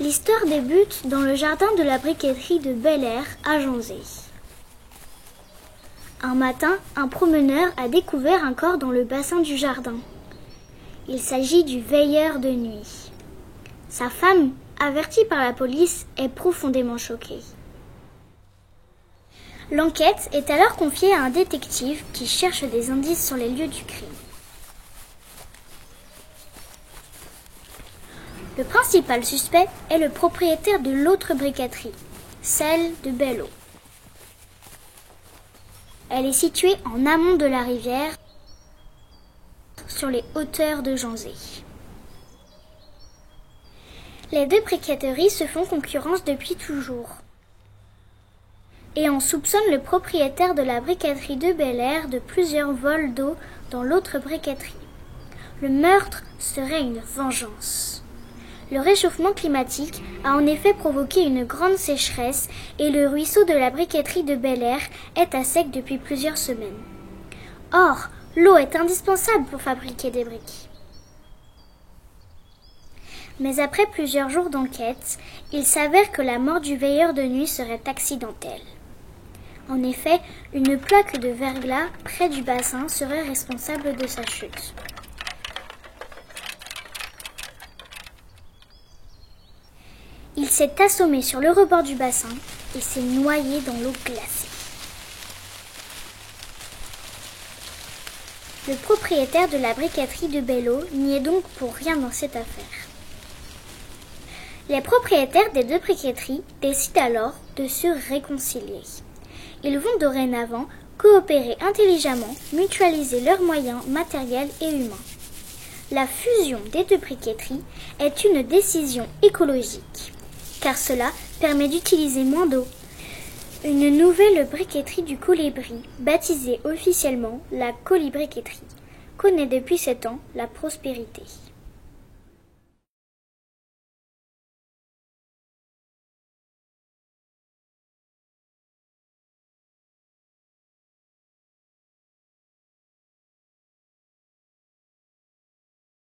L'histoire débute dans le jardin de la briqueterie de Bel-Air à Janzé. Un matin, un promeneur a découvert un corps dans le bassin du jardin. Il s'agit du veilleur de nuit. Sa femme, avertie par la police, est profondément choquée. L'enquête est alors confiée à un détective qui cherche des indices sur les lieux du crime. Le principal suspect est le propriétaire de l'autre briqueterie, celle de Belle-Eau. Elle est située en amont de la rivière, sur les hauteurs de Janzé. Les deux briqueteries se font concurrence depuis toujours. Et on soupçonne le propriétaire de la briqueterie de Bel-Air de plusieurs vols d'eau dans l'autre briqueterie. Le meurtre serait une vengeance. Le réchauffement climatique a en effet provoqué une grande sécheresse et le ruisseau de la briqueterie de Bel-Air est à sec depuis plusieurs semaines. Or, l'eau est indispensable pour fabriquer des briques. Mais après plusieurs jours d'enquête, il s'avère que la mort du veilleur de nuit serait accidentelle. En effet, une plaque de verglas près du bassin serait responsable de sa chute. Il s'est assommé sur le rebord du bassin et s'est noyé dans l'eau glacée. Le propriétaire de la briqueterie de Belle-Eau n'y est donc pour rien dans cette affaire. Les propriétaires des deux briqueteries décident alors de se réconcilier. Ils vont dorénavant coopérer intelligemment, mutualiser leurs moyens matériels et humains. La fusion des deux briqueteries est une décision écologique, car cela permet d'utiliser moins d'eau. Une nouvelle briqueterie du Colibri, baptisée officiellement la Colibriqueterie, connaît depuis 7 ans la prospérité.